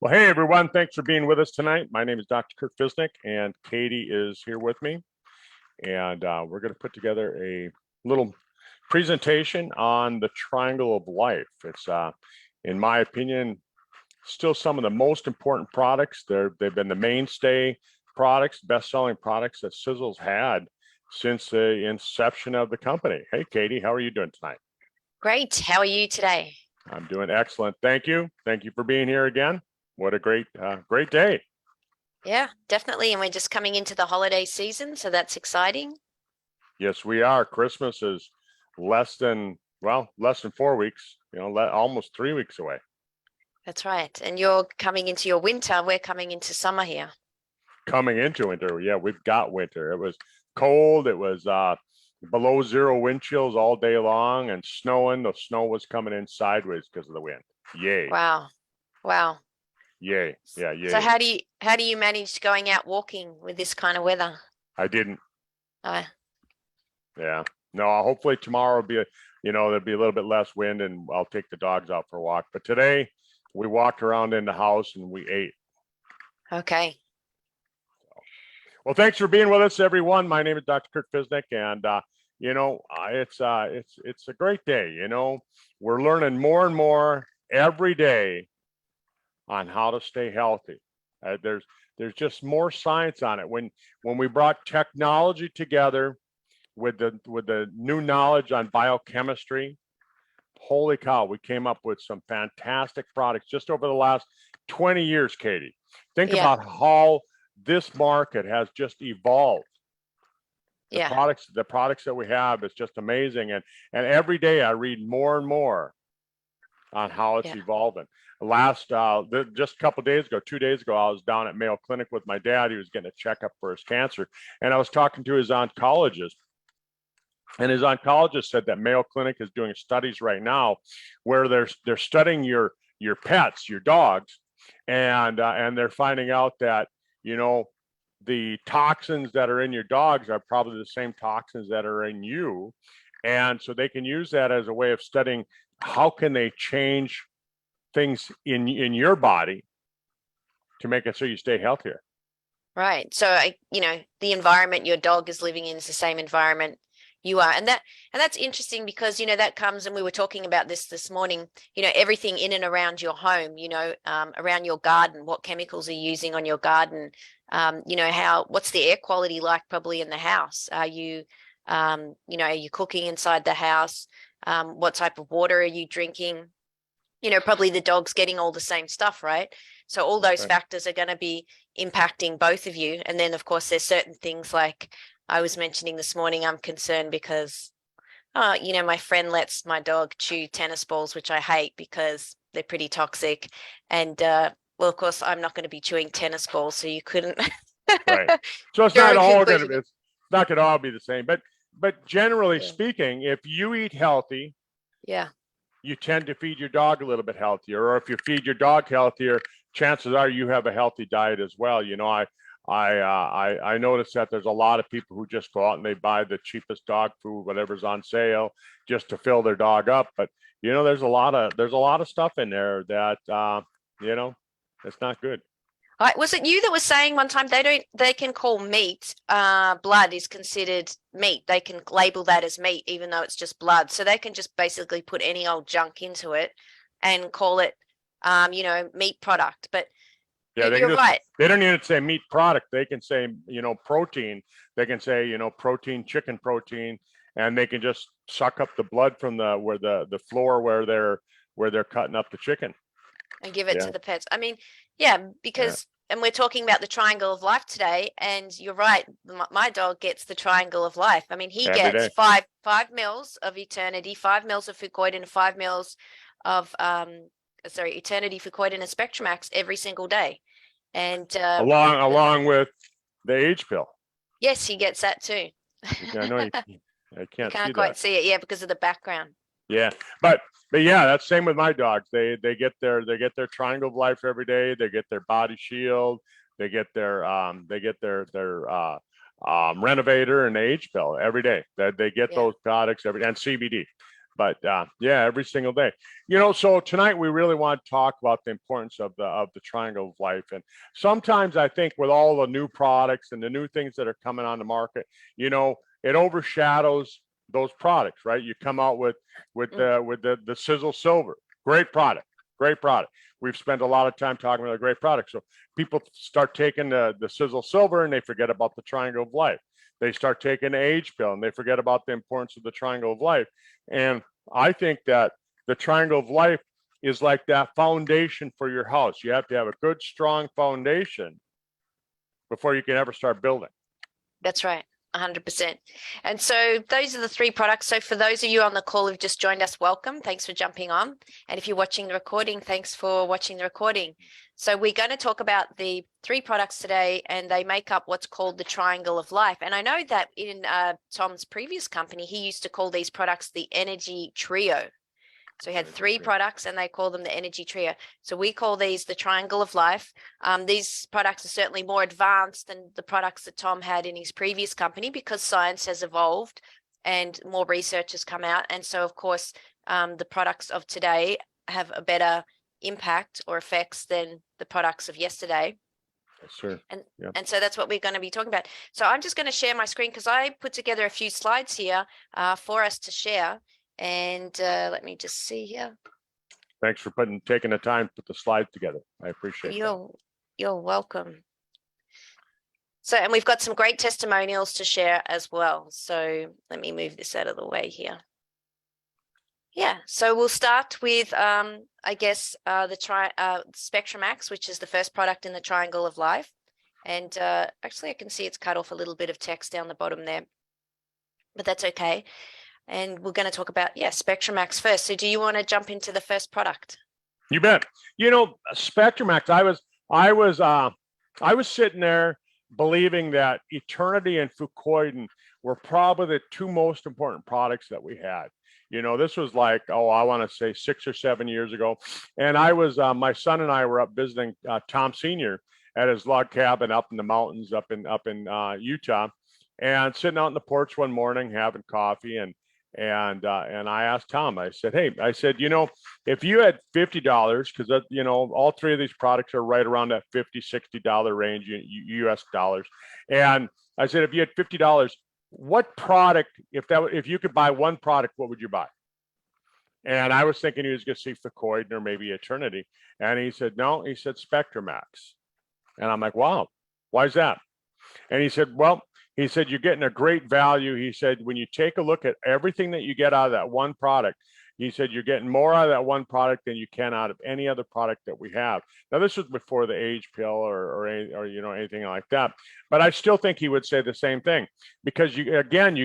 Well, hey everyone, thanks for being with us tonight. My name is Dr. Kurt Fisnick, and Katie is here with me. And we're going to put together a little presentation on the triangle of life. It's, in my opinion, still some of the most important products. They've been the mainstay products, best-selling products that Sizzle's had since the inception of the company. Hey, Katie, how are you doing tonight? Great. How are you today? I'm doing excellent. Thank you. Thank you for being here again. What a great day. Yeah, definitely. And we're just coming into the holiday season, so that's exciting. Yes, we are. Christmas is less than 4 weeks, almost 3 weeks away. That's right. And you're coming into your winter. We're coming into summer here. Coming into winter. Yeah, we've got winter. It was cold. It was below zero wind chills all day long and snowing. The snow was coming in sideways because of the wind. Yay. Wow. Wow. Yay. Yeah, yay. So how do you manage going out walking with this kind of weather? I didn't. Uh, Yeah. No, hopefully tomorrow will be there'll be a little bit less wind and I'll take the dogs out for a walk. But today we walked around in the house and we ate. okay. Well, thanks for being with us, everyone. My name is Dr. Kurt Fisnick, and it's a great day. We're learning more and more every day on how to stay healthy. There's just more science on it. When we brought technology together with the new knowledge on biochemistry, holy cow, we came up with some fantastic products just over the last 20 years, Katie. Think about how this market has just evolved. The products that we have is just amazing. And every day I read more and more on how it's evolving. Just a couple of days ago, 2 days ago, I was down at Mayo Clinic with my dad. He was getting a checkup for his cancer. And I was talking to his oncologist. And his oncologist said that Mayo Clinic is doing studies right now where they're studying your pets, your dogs, and they're finding out that the toxins that are in your dogs are probably the same toxins that are in you. And so they can use that as a way of studying how can they change things in your body to make it so you stay healthier. Right. So the environment your dog is living in is the same environment you are. And that's interesting because, that comes, and we were talking about this morning, everything in and around your home, around your garden, what chemicals are you using on your garden? What's the air quality like probably in the house? Are you cooking inside the house? What type of water are you drinking? Probably the dog's getting all the same stuff, right? So all those factors are going to be impacting both of you. And then, of course, there's certain things like I was mentioning this morning, I'm concerned because, my friend lets my dog chew tennis balls, which I hate because they're pretty toxic. And, well, of course, I'm not going to be chewing tennis balls, so you couldn't. Right. So it's not all going to be the same. But generally speaking, if you eat healthy, you tend to feed your dog a little bit healthier. Or if you feed your dog healthier, chances are you have a healthy diet as well. I noticed that there's a lot of people who just go out and they buy the cheapest dog food, whatever's on sale, just to fill their dog up. But there's a lot of stuff in there that it's not good. Was it you that was saying one time they can call meat, blood is considered meat. They can label that as meat, even though it's just blood. So they can just basically put any old junk into it and call it, meat product. But you're right. They don't even say meat product. They can say, protein. They can say, protein, chicken protein, and they can just suck up the blood from the floor where they're cutting up the chicken and give it to the pets. I mean, because and we're talking about the triangle of life today, and you're right. My dog gets the triangle of life. I mean, he gets five mils of Eternity, 5 mils of Fucoydon, 5 mils of Eternity, Fucoydon, and Spectramaxx every single day. And along with the age pill. Yes, he gets that too. I know I can't quite see it, because of the background. Yeah, but yeah, that's same with my dogs. They get their triangle of life every day. They get their body shield. They get their renovator and age pill every day. They get those products and CBD. But yeah, every single day. So tonight we really want to talk about the importance of the triangle of life. And sometimes I think with all the new products and the new things that are coming on the market, it overshadows those products, right? You come out with the Sizzle Silver, great product, great product. We've spent a lot of time talking about a great product. So people start taking the Sizzle Silver and they forget about the triangle of life. They start taking the age pill and they forget about the importance of the triangle of life. And I think that the triangle of life is like that foundation for your house. You have to have a good, strong foundation before you can ever start building. That's right. 100%. And so those are the three products. So for those of you on the call who've just joined us, welcome. Thanks for jumping on. And if you're watching the recording, thanks for watching the recording. So we're going to talk about the three products today, and they make up what's called the triangle of life. And I know that in Tom's previous company, he used to call these products the energy trio. So he had three products and they call them the energy trio. So we call these the triangle of life. These products are certainly more advanced than the products that Tom had in his previous company because science has evolved and more research has come out. And so, of course, the products of today have a better impact or effects than the products of yesterday. Sure. And so that's what we're going to be talking about. So I'm just going to share my screen because I put together a few slides here for us to share. And let me just see here. Thanks for taking the time to put the slides together. I appreciate it. You're welcome. So, and we've got some great testimonials to share as well. So let me move this out of the way here. Yeah, so we'll start with, I guess, the Spectramaxx, which is the first product in the triangle of life. And actually, I can see it's cut off a little bit of text down the bottom there, but that's okay. And we're going to talk about, Spectramaxx first. So do you want to jump into the first product? You bet. Spectramaxx, I was sitting there believing that Eternity and Fucoydon were probably the two most important products that we had. This was like, I want to say 6 or 7 years ago. And my son and I were up visiting Tom Sr. at his log cabin up in the mountains up in Utah, and sitting out on the porch one morning having coffee. And I asked Tom, I said, hey, if you had $50, because all three of these products are right around that $50-$60 range, US dollars. And I said, if you had $50, what product, if you could buy one product, what would you buy? And I was thinking he was going to see Fucoydon or maybe Eternity. And he said, no, he said Spectramaxx. And I'm like, wow, why is that? And he said, well, you're getting a great value. He said, when you take a look at everything that you get out of that one product, he said, you're getting more out of that one product than you can out of any other product that we have. Now, this was before the age pill or anything like that. But I still think he would say the same thing, because you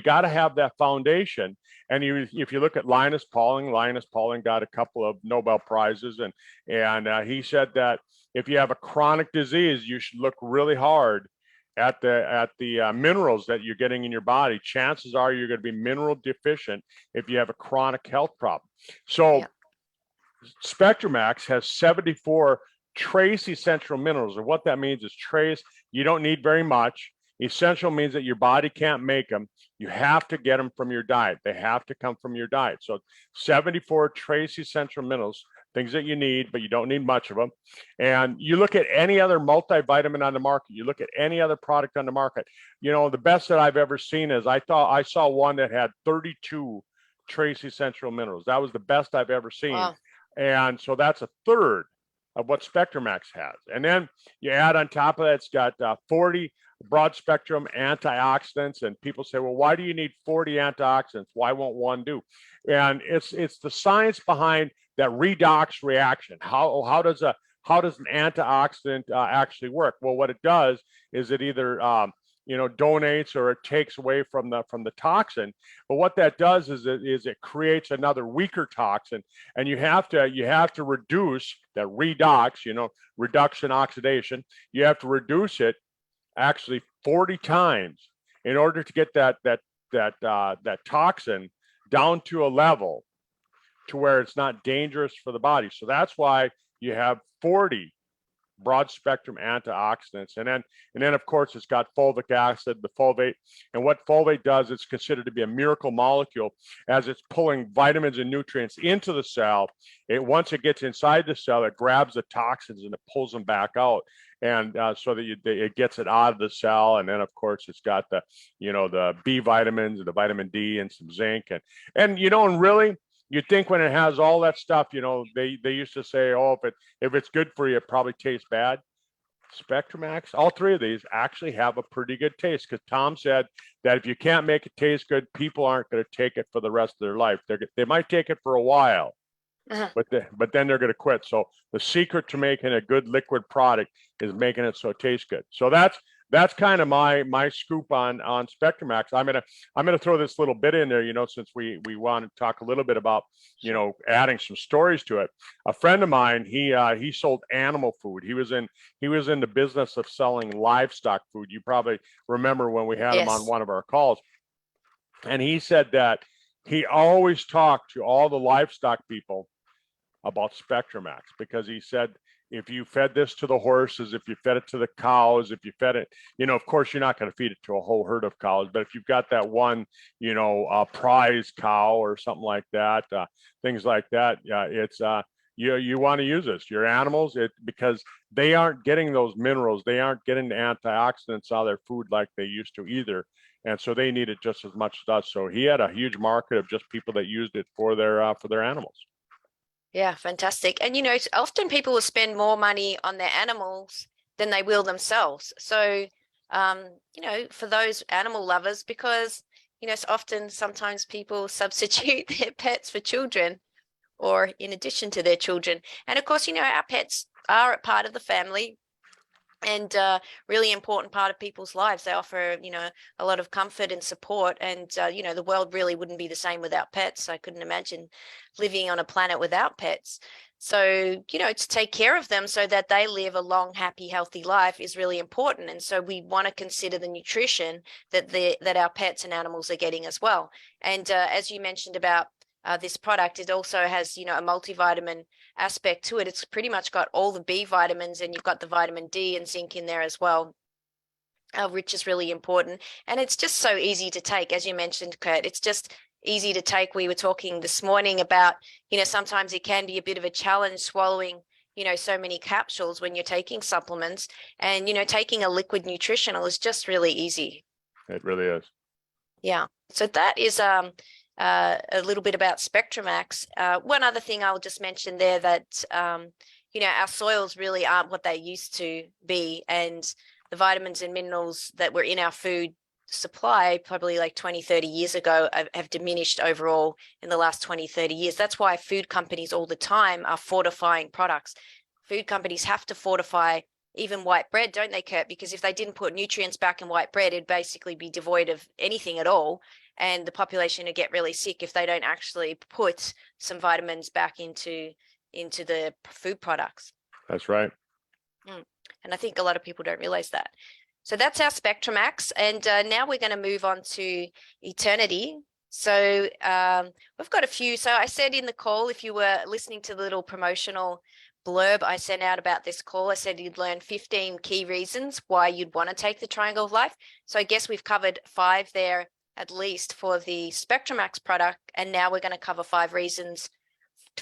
got to have that foundation. And if you look at Linus Pauling got a couple of Nobel Prizes. And he said that if you have a chronic disease, you should look really hard at the minerals that you're getting in your body. Chances are you're going to be mineral deficient if you have a chronic health problem. So Spectramaxx has 74 trace essential minerals. And what that means is trace, you don't need very much. Essential means that your body can't make them. You have to get them from your diet. They have to come from your diet. So 74 trace essential minerals, things that you need, but you don't need much of them. And you look at any other multivitamin on the market, you look at any other product on the market, the best that I've ever seen is I saw one that had 32 trace essential minerals. That was the best I've ever seen. Wow. And so that's a third of what Spectramaxx has. And then you add on top of that, it's got 40 broad spectrum antioxidants. And people say, well, why do you need 40 antioxidants? Why won't one do? And it's the science behind that redox reaction. How does an antioxidant actually work? Well, what it does is it either donates or it takes away from the toxin. But what that does is it creates another weaker toxin, and you have to reduce that redox, reduction oxidation. You have to reduce it actually 40 times in order to get that toxin down to a level to where it's not dangerous for the body. So that's why you have 40 broad spectrum antioxidants. And then of course it's got fulvic acid, the folate. And what folate does, it's considered to be a miracle molecule as it's pulling vitamins and nutrients into the cell. Once it gets inside the cell, it grabs the toxins and it pulls them back out. And so that it gets it out of the cell. And then of course it's got the, the B vitamins, the vitamin D and some zinc. And really, you'd think when it has all that stuff, they used to say, oh, if it's good for you, it probably tastes bad. Spectramaxx, all three of these actually have a pretty good taste, because Tom said that if you can't make it taste good, people aren't going to take it for the rest of their life. They might take it for a while, but then they're going to quit. So the secret to making a good liquid product is making it so it tastes good. So that's kind of my scoop on Spectramaxx. I'm gonna throw this little bit in there, since we want to talk a little bit about, adding some stories to it. A friend of mine, he sold animal food. He was in the business of selling livestock food. You probably remember when we had him on one of our calls, and he said that he always talked to all the livestock people about Spectramaxx, because he said, if you fed this to the horses, if you fed it to the cows, if you fed it, of course, you're not going to feed it to a whole herd of cows, but if you've got that one, prize cow or something like that, things like that, it's, you want to use this, your animals, because they aren't getting those minerals. They aren't getting the antioxidants out of their food like they used to either. And so they need it just as much as us. So he had a huge market of just people that used it for their animals. Yeah, fantastic. And, often people will spend more money on their animals than they will themselves. So, for those animal lovers, because, sometimes people substitute their pets for children, or in addition to their children. And of course, our pets are a part of the family, and really important part of people's lives. They offer, a lot of comfort and support. And, the world really wouldn't be the same without pets. I couldn't imagine living on a planet without pets. So, to take care of them so that they live a long, happy, healthy life is really important. And so we want to consider the nutrition that our pets and animals are getting as well. And as you mentioned about this product, it also has, a multivitamin aspect to it. It's pretty much got all the B vitamins, and you've got the vitamin D and zinc in there as well, which is really important. And it's just so easy to take, as you mentioned, Kurt. It's just easy to take. We were talking this morning about, sometimes it can be a bit of a challenge swallowing, so many capsules when you're taking supplements, and, taking a liquid nutritional is just really easy. It really is. Yeah. So that is a little bit about Spectramaxx. One other thing I'll just mention there, that our soils really aren't what they used to be, and the vitamins and minerals that were in our food supply probably like 20-30 years ago have diminished overall in the last 20-30 years. That's why food companies all the time are fortifying products. Food companies have to fortify even white bread, don't they, Kurt? Because if they didn't put nutrients back in white bread, it'd basically be devoid of anything at all. And the population would get really sick if they don't actually put some vitamins back into the food products. That's right. And I think a lot of people don't realize that. So that's our Spectramaxx. And now we're going to move on to Eternity. So we've got a few. So I said in the call, if you were listening to the little promotional blurb I sent out about this call, I said you'd learn 15 key reasons why you'd want to take the Triangle of Life. So I guess we've covered 5 there at least for the Spectramaxx product. And now we're going to cover 5 reasons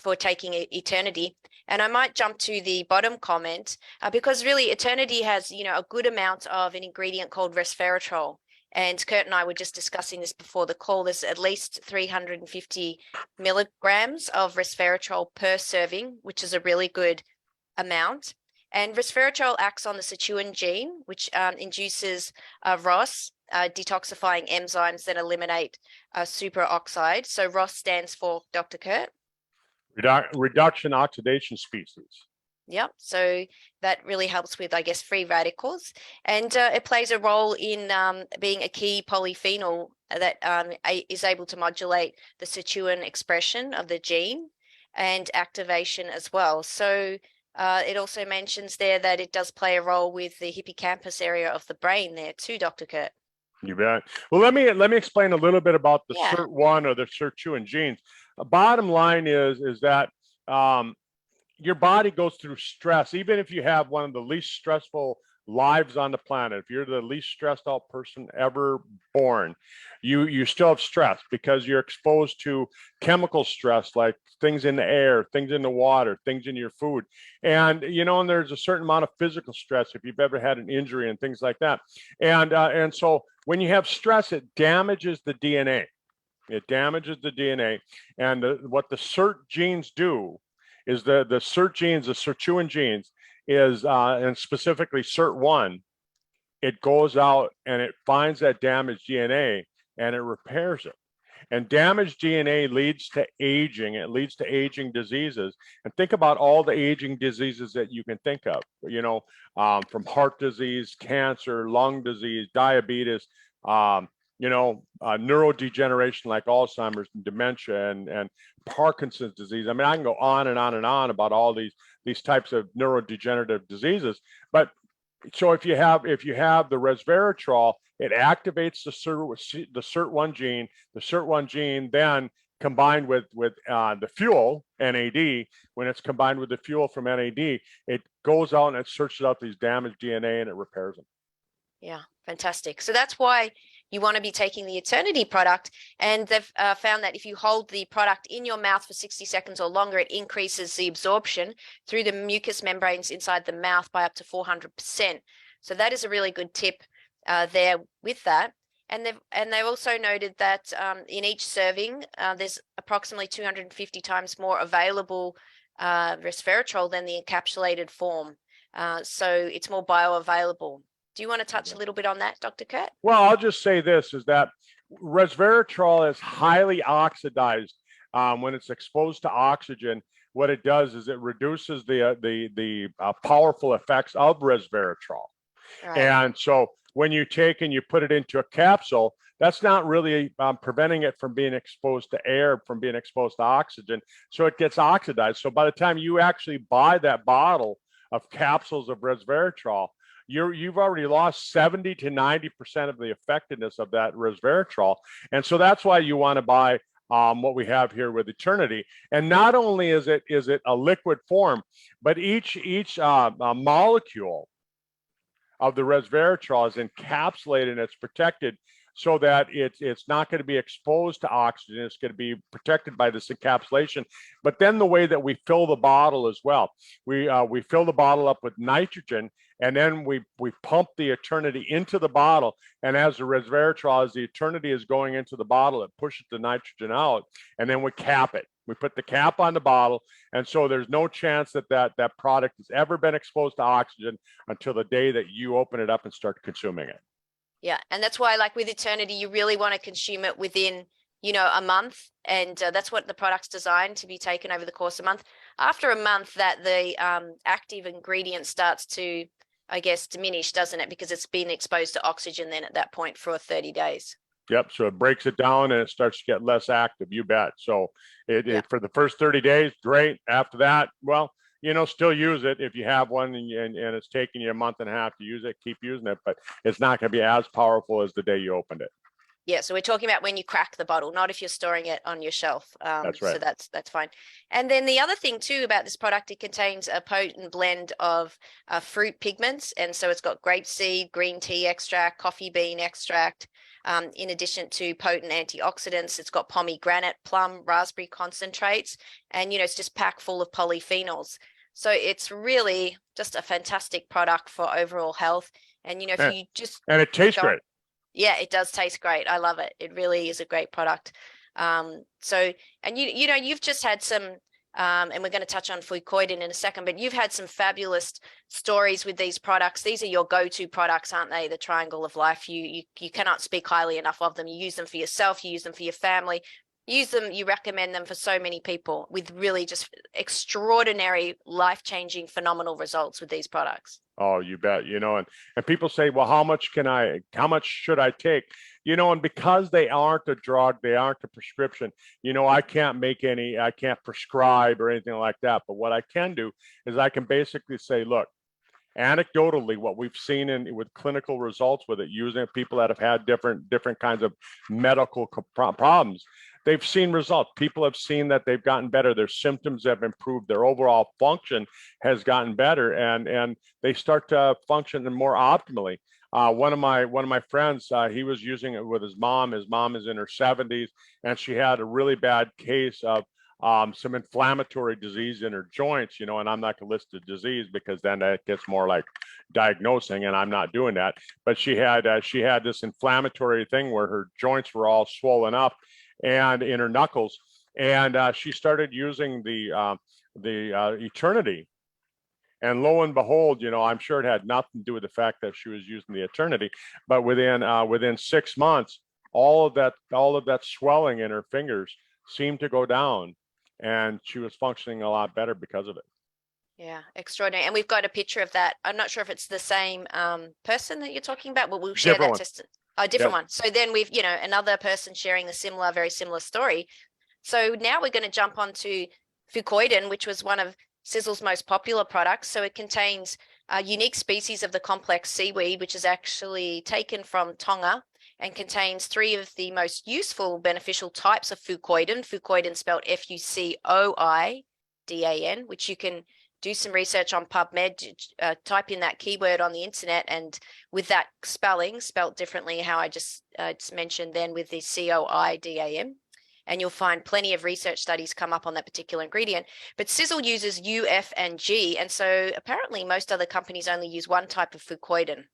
for taking Eternity. And I might jump to the bottom comment because really Eternity has, a good amount of an ingredient called resveratrol. And Kurt and I were just discussing this before the call. There's at least 350 milligrams of resveratrol per serving, which is a really good amount. And resveratrol acts on the sirtuin gene, which induces ROS, detoxifying enzymes that eliminate superoxide. So ROS stands for, Dr. Kurt? Reduction oxidation species. Yep. So that really helps with, I guess, free radicals. And it plays a role in being a key polyphenol that is able to modulate the sirtuin expression of the gene and activation as well. So it also mentions there that it does play a role with the hippocampus area of the brain there too, Dr. Kurt. You bet. Well, let me explain a little bit about the SIRT1 or the sirtuin genes. Bottom line is that your body goes through stress, even if you have one of the least stressful lives on the planet. If you're the least stressed out person ever born, you still have stress because you're exposed to chemical stress, like things in the air, things in the water, things in your food. And and there's a certain amount of physical stress if you've ever had an injury and things like that. And so when you have stress, it damages the DNA. It damages the DNA. And what the SERT genes do is the SERT genes, the sirtuin genes, is and specifically SERT1, it goes out and it finds that damaged DNA and it repairs it. And damaged DNA leads to aging. It leads to aging diseases. And think about all the aging diseases that you can think of, from heart disease, cancer, lung disease, diabetes, neurodegeneration like Alzheimer's and dementia and Parkinson's disease. I mean, I can go on and on and on about all these types of neurodegenerative diseases. But so if you have the resveratrol, it activates the SERT1 gene. The SERT1 gene then combined with the fuel NAD. When it's combined with the fuel from NAD, it goes out and it searches out these damaged DNA and it repairs them. Yeah, fantastic. So that's why you want to be taking the Eternity product. And they've found that if you hold the product in your mouth for 60 seconds or longer, it increases the absorption through the mucous membranes inside the mouth by up to 400%. So that is a really good tip there with that. And they've also noted that in each serving, there's approximately 250 times more available resveratrol than the encapsulated form. So it's more bioavailable. Do you want to touch a little bit on that, Dr. Kurt? Well, I'll just say this, is that resveratrol is highly oxidized when it's exposed to oxygen. What it does is it reduces the powerful effects of resveratrol. Right. And so when you take and you put it into a capsule, that's not really preventing it from being exposed to air, from being exposed to oxygen. So it gets oxidized. So by the time you actually buy that bottle of capsules of resveratrol, you've already lost 70 to 90% of the effectiveness of that resveratrol. And so that's why you want to buy what we have here with Eternity. And not only is it a liquid form, but each molecule of the resveratrol is encapsulated and it's protected so that it's not going to be exposed to oxygen. It's going to be protected by this encapsulation. But then the way that we fill the bottle as well, we fill the bottle up with nitrogen, and then we pump the Eternity into the bottle. And as the resveratrol, as the Eternity is going into the bottle, it pushes the nitrogen out, and then we cap it. We put the cap on the bottle, and so there's no chance that product has ever been exposed to oxygen until the day that you open it up and start consuming it. Yeah, and that's why, like with Eternity, you really want to consume it within, a month, and that's what the product's designed to be taken over the course of a month. After a month, that the active ingredient starts to, I guess, diminish, doesn't it? Because it's been exposed to oxygen then at that point for 30 days. Yep. So it breaks it down and it starts to get less active. You bet. So it for the first 30 days, great. After that, well, still use it if you have one and it's taking you a month and a half to use it, keep using it, but it's not going to be as powerful as the day you opened it. Yeah, so we're talking about when you crack the bottle, not if you're storing it on your shelf. That's right. So that's fine. And then the other thing too about this product, it contains a potent blend of fruit pigments. And so it's got grapeseed, green tea extract, coffee bean extract, in addition to potent antioxidants. It's got pomegranate, plum, raspberry concentrates, and, it's just packed full of polyphenols. So it's really just a fantastic product for overall health. And, if you just... And it tastes great. Yeah, it does taste great. I love it. It really is a great product. So, and you've just had some, and we're going to touch on Fucoydon in a second, but you've had some fabulous stories with these products. These are your go-to products, aren't they? The triangle of life. You cannot speak highly enough of them. You use them for yourself. You use them for your family. You recommend them for so many people with really just extraordinary, life-changing, phenomenal results with these products. Oh, you bet. And people say, well, how much should I take? And because they aren't a drug, they aren't a prescription, I can't prescribe or anything like that. But what I can do is I can basically say, look, anecdotally, what we've seen with clinical results with it, using people that have had different kinds of medical problems, they've seen results. People have seen that they've gotten better. Their symptoms have improved. Their overall function has gotten better, and they start to function more optimally. One of my friends, he was using it with his mom. His mom is in her 70s, and she had a really bad case of some inflammatory disease in her joints, and I'm not going to list the disease because then that gets more like diagnosing, and I'm not doing that. But she had this inflammatory thing where her joints were all swollen up, and in her knuckles, and she started using the Eternity. And lo and behold, I'm sure it had nothing to do with the fact that she was using the Eternity, but within 6 months, all of that swelling in her fingers seemed to go down, and she was functioning a lot better because of it. Yeah, extraordinary. And we've got a picture of that. I'm not sure if it's the same person that you're talking about, but we'll share Different that one. a different Yep. one. So then we've, another person sharing a very similar story. So now we're going to jump onto Fucoydon, which was one of Sizzle's most popular products. So it contains a unique species of the complex seaweed, which is actually taken from Tonga and contains 3 of the most useful beneficial types of Fucoydon. Fucoydon spelled Fucoidan, which you can do some research on PubMed, type in that keyword on the internet, and with that spelling, spelt differently, how I just mentioned then with the Coidan, and you'll find plenty of research studies come up on that particular ingredient. But Sizzle uses U, F, and G, and so apparently most other companies only use one type of Fucoydon.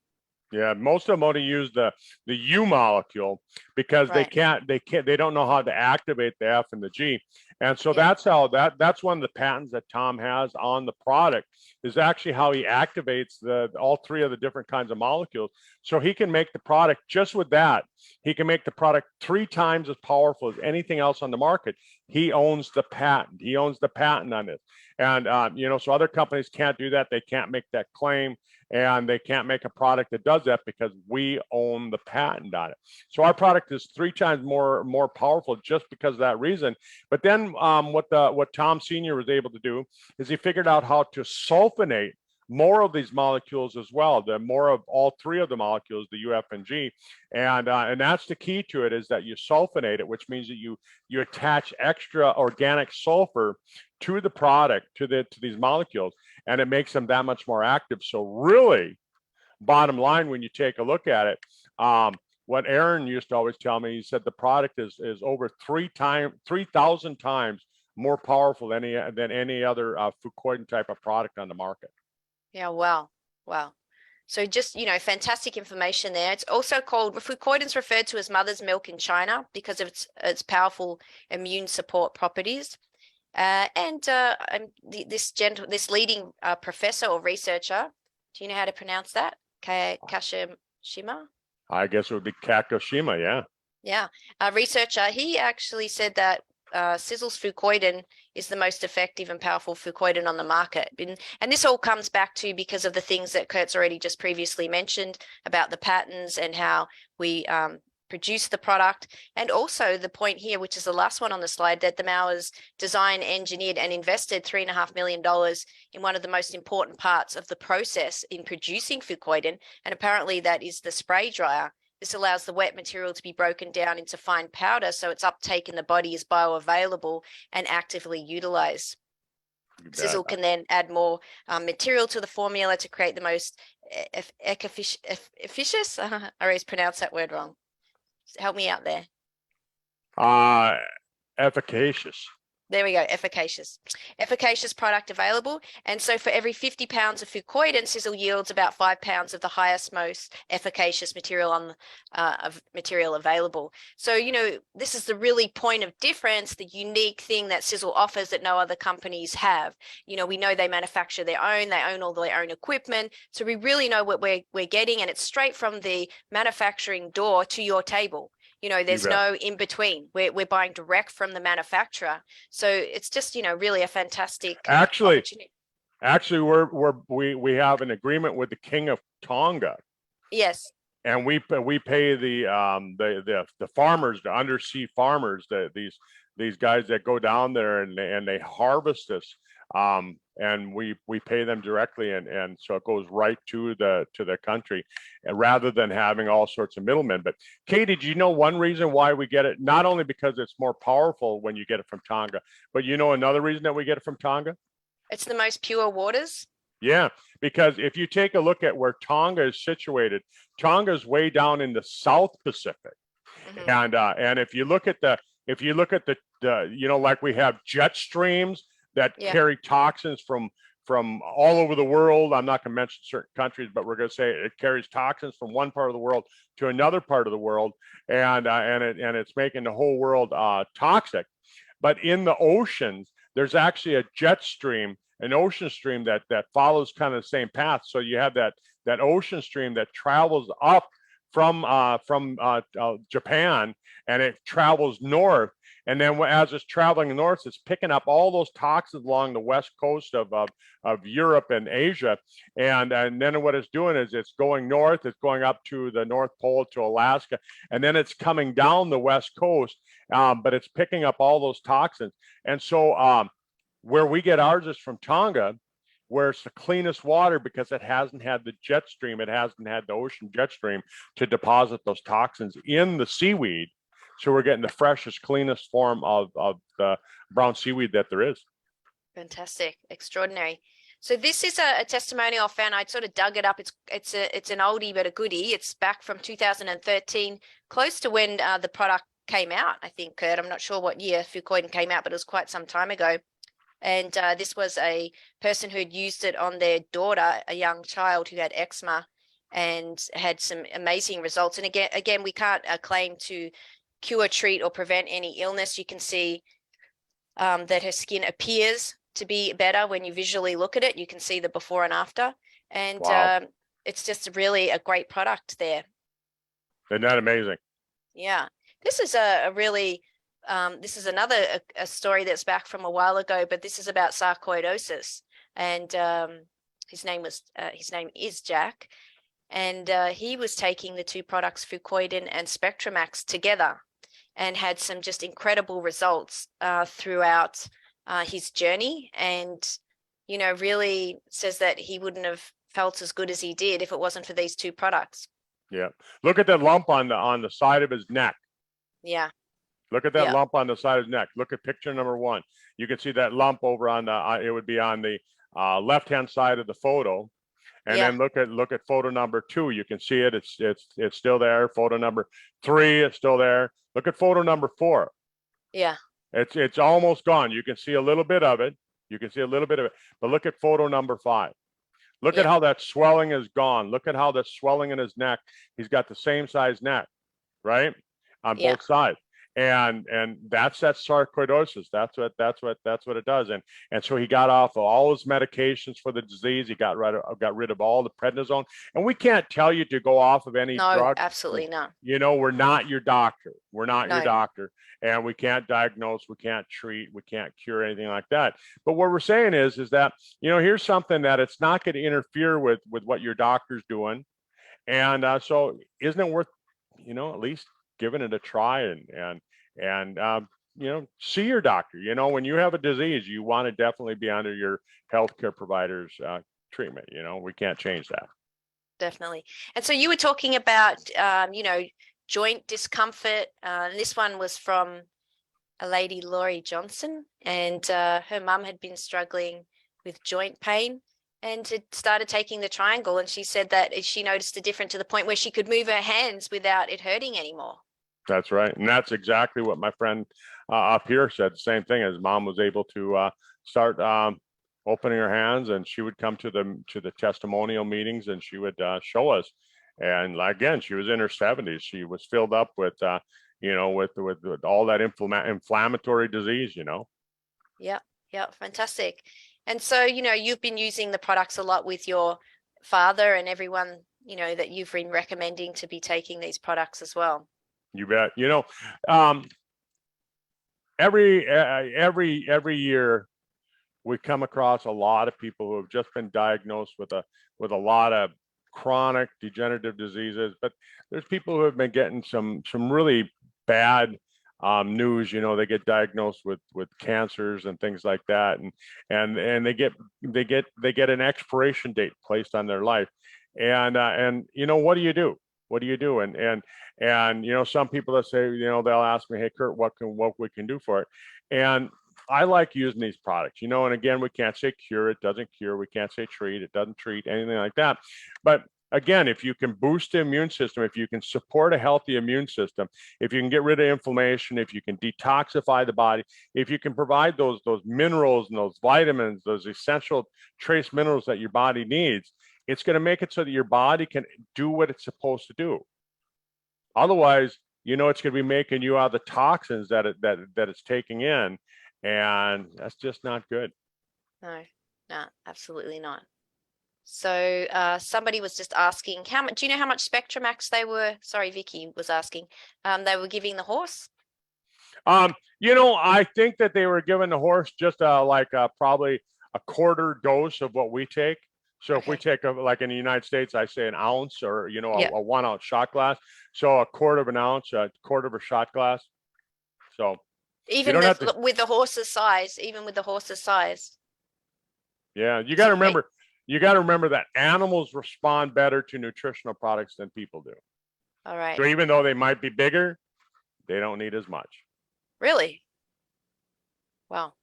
Yeah, most of them only use the U molecule because Right. they don't know how to activate the F and the G. And so Yeah. that's one of the patents that Tom has on the product, is actually how he activates all 3 of the different kinds of molecules. So he can make the product just with that. He can make the product 3 times as powerful as anything else on the market. He owns the patent. He owns the patent on it. And so other companies can't do that. They can't make that claim, and they can't make a product that does that because we own the patent on it. So our product is 3 times more powerful just because of that reason. But then what Tom Senior was able to do is he figured out how to sulfonate more of these molecules as well, the more of all 3 of the molecules, the U, F, and G, and that's the key to it, is that you sulfonate it, which means that you attach extra organic sulfur to the product, to these molecules, and it makes them that much more active. So really, bottom line, when you take a look at it, what Aaron used to always tell me, he said the product is over 3,000 times more powerful than any other Fucoydon type of product on the market. Yeah, wow. So just, fantastic information there. It's also called, Fucoydon's referred to as mother's milk in China because of its powerful immune support properties. This leading professor or researcher, do you know how to pronounce that? Kashima? I guess it would be Kagoshima, yeah. Yeah, researcher, he actually said that Sizzle's Fucoydon is the most effective and powerful Fucoydon on the market. And this all comes back to because of the things that Kurt's already just previously mentioned about the patents and how we produce the product. And also the point here, which is the last one on the slide, that the Mowers designed, engineered, and invested $3.5 million in one of the most important parts of the process in producing Fucoydon. And apparently that is the spray dryer. This allows the wet material to be broken down into fine powder, so its uptake in the body is bioavailable and actively utilized. Sizzle can then add more material to the formula to create the most efficacious. I always pronounce that word wrong. Help me out there. Efficacious. There we go, efficacious product available. And so for every 50 pounds of Fucoydon, Sizzle yields about 5 pounds of the highest, most efficacious material material available. So, this is the really point of difference, the unique thing that Sizzle offers that no other companies have. We know they manufacture they own all their own equipment. So we really know what we're getting, and it's straight from the manufacturing door to your table. There's no in between. We're buying direct from the manufacturer. So it's just, really a fantastic opportunity. Actually, we have an agreement with the King of Tonga. Yes. And we pay the farmers, the undersea farmers, these guys that go down there and they harvest this and we pay them directly, and so it goes right to the country, rather than having all sorts of middlemen. But Kay, did you know one reason why we get it? Not only because it's more powerful when you get it from Tonga, but you know another reason that we get it from Tonga? It's the most pure waters. Yeah, because if you take a look at where Tonga is situated, Tonga is way down in the South Pacific. Mm-hmm. And if you look at the you know, like we have jet streams that Yeah. carry toxins from all over the world. I'm not going to mention certain countries, but we're going to say it carries toxins from one part of the world to another part of the world, and it's making the whole world toxic. But in the oceans, there's actually a jet stream, an ocean stream that follows kind of the same path. So you have that ocean stream that travels up from Japan, and it travels north. And then as it's traveling north, it's picking up all those toxins along the west coast of Europe and Asia. And then what it's doing is it's going north, it's going up to the North Pole, to Alaska, and then it's coming down the west coast, but it's picking up all those toxins. And so where we get ours is from Tonga, where it's the cleanest water because it hasn't had the jet stream, it hasn't had the ocean jet stream to deposit those toxins in the seaweed. So we're getting the freshest, cleanest form of the brown seaweed that there is. Fantastic, extraordinary. So this is a testimonial I found. I sort of dug it up. It's an oldie but a goodie. It's back from 2013, close to when the product came out. I think, Kurt, I'm not sure what year Fucoydon came out, but it was quite some time ago. And this was a person who had used it on their daughter, a young child who had eczema, and had some amazing results. And again, we can't claim to cure, treat, or prevent any illness. You can see that her skin appears to be better when you visually look at it. You can see the before and after, and Wow. it's just really a great product there. Isn't that amazing? Yeah, this is a really this is another a story that's back from a while ago, but this is about sarcoidosis, and his name is Jack, and he was taking the two products, Fucoydon and Spectramaxx, together, and had some just incredible results throughout his journey, and you know, really says that he wouldn't have felt as good as he did if it wasn't for these two products. Yeah. Look at that lump on the side of his neck. Yeah. Look at that Yeah. lump on the side of his neck. Look at picture number 1. You can see that lump over on the it would be on the left-hand side of the photo. And Yeah. then look at photo number 2. You can see it. It's still there. Photo number 3 is still there. Look at photo number 4. Yeah. It's almost gone. You can see a little bit of it. You can see a little bit of it. But look at photo number 5. Look at Yeah. how that swelling is gone. Look at how the swelling in his neck. He's got the same size neck, right? On Yeah. both sides. And that's that sarcoidosis. That's what it does. And so he got off of all his medications for the disease. He got rid of all the prednisone. And we can't tell you to go off of any No, drug. absolutely not. You know, we're not your doctor. We're not your No. doctor. And we can't diagnose, we can't treat, we can't cure anything like that. But what we're saying is that, you know, here's something that it's not going to interfere with what your doctor's doing. And so isn't it worth, you know, at least giving it a try and you know, see your doctor. You know, when you have a disease, you want to definitely be under your healthcare provider's treatment. You know, we can't change that. Definitely. And so you were talking about, you know, joint discomfort. And this one was from a lady, Laurie Johnson, and her mum had been struggling with joint pain and had started taking the triangle. And she said that she noticed a difference to the point where she could move her hands without it hurting anymore. That's right. And that's exactly what my friend up here said. The same thing. His mom was able to start opening her hands, and she would come to the testimonial meetings, and she would show us. And again, she was in her 70s. She was filled up with, you know, with all that inflammatory disease, you know. Yeah. Yeah. Fantastic. And so, you know, you've been using the products a lot with your father and everyone, you know, that you've been recommending to be taking these products as well. You bet. You know, every year we come across a lot of people who have just been diagnosed with a lot of chronic degenerative diseases, but there's people who have been getting some really bad news, you know, they get diagnosed with cancers and things like that, and they get an expiration date placed on their life, and you know, what do you do? What do you do? And you know, some people that say, you know, they'll ask me, hey Kurt, what we can do for it? And I like using these products, you know, and again, we can't say cure, it doesn't cure, we can't say treat, it doesn't treat, anything like that. But again, if you can boost the immune system, if you can support a healthy immune system, if you can get rid of inflammation, if you can detoxify the body, if you can provide those minerals and those vitamins, those essential trace minerals that your body needs, it's going to make it so that your body can do what it's supposed to do. Otherwise, you know, it's going to be making you out the toxins that it's taking in, and that's just not good. No, absolutely not. So somebody was just asking, how much, do you know how much Spectramaxx they were? Sorry, Vicky was asking. They were giving the horse. You know, I think that they were giving the horse just probably a quarter dose of what we take. So if we take like in the United States, I say an ounce, or you know, a 1 ounce shot glass. So a quarter of an ounce, a quarter of a shot glass. So even with the horse's size, Yeah, you got to remember. You got to remember that animals respond better to nutritional products than people do. All right. So even though they might be bigger, they don't need as much. Really? Wow.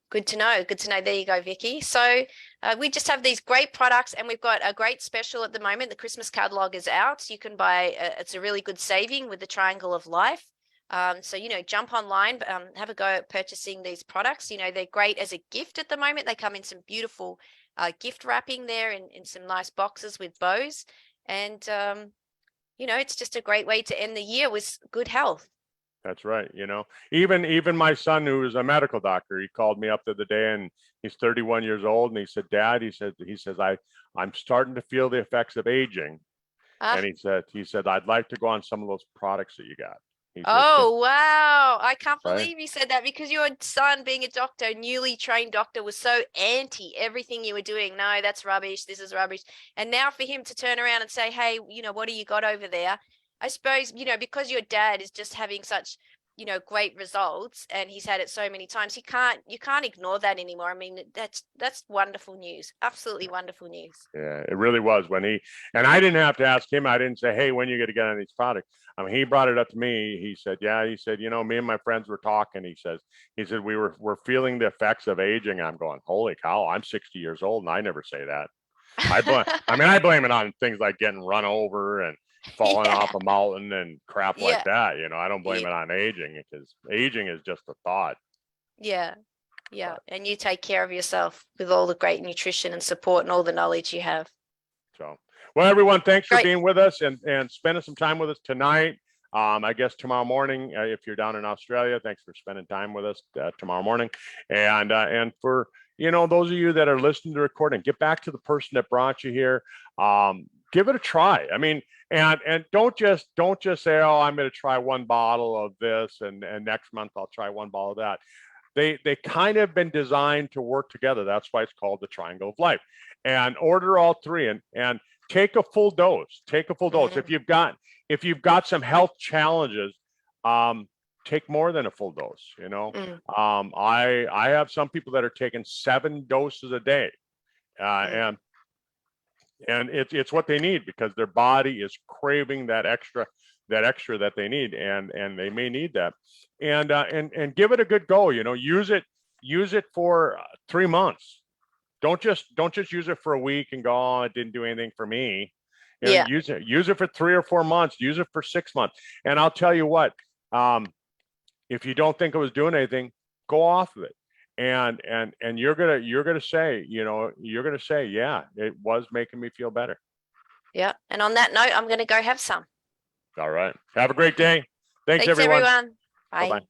Good to know. Good to know. There you go, Vicky. So we just have these great products, and we've got a great special at the moment. The Christmas catalog is out. You can buy, it's a really good saving with the Triangle of Life. So, you know, jump online, have a go at purchasing these products. You know, they're great as a gift at the moment. They come in some beautiful gift wrapping there in some nice boxes with bows. And, you know, it's just a great way to end the year with good health. That's right. You know, even my son, who is a medical doctor, he called me up the other day, and he's 31 years old, and he said, Dad, he says, I'm starting to feel the effects of aging. And he said, I'd like to go on some of those products that you got. Oh, wow. I can't believe you said that, because your son, being a doctor, newly trained doctor, was so anti everything you were doing. No, that's rubbish. This is rubbish. And now for him to turn around and say, hey, you know, what do you got over there? I suppose, you know, because your dad is just having such, you know, great results, and he's had it so many times, you can't ignore that anymore. I mean, that's wonderful news. Absolutely wonderful news. Yeah, it really was. And I didn't have to ask him. I didn't say, hey, when are you going to get on these products? I mean, he brought it up to me. He said, yeah, he said, you know, me and my friends were talking. He said, we're feeling the effects of aging. I'm going, holy cow, I'm 60 years old, and I never say that. I blame it on things like getting run over and falling off a mountain and crap like that. You know, I don't blame it on aging, because aging is just a thought. Yeah. And you take care of yourself with all the great nutrition and support and all the knowledge you have. So, well, everyone, thanks for being with us and spending some time with us tonight. I guess tomorrow morning, if you're down in Australia, thanks for spending time with us tomorrow morning. And for, you know, those of you that are listening to the recording, get back to the person that brought you here. Give it a try. I mean, and don't just say, oh, I'm going to try one bottle of this, and next month I'll try one bottle of that. They kind of been designed to work together. That's why it's called the Triangle of Life. And order all three and take a full dose. Take a full dose. If you've got some health challenges, take more than a full dose. You know, I have some people that are taking 7 doses a day, and it's what they need, because their body is craving that extra that they need, and they may need that, and give it a good go. You know, use it for 3 months. Don't just use it for a week and go, oh, it didn't do anything for me. You know, use it for 3 or 4 months. Use it for 6 months. And I'll tell you what, if you don't think it was doing anything, go off of it. And you're gonna say, you know, yeah, it was making me feel better. Yeah. And on that note, I'm gonna go have some. All right. Have a great day. Thanks everyone. Bye. Bye-bye.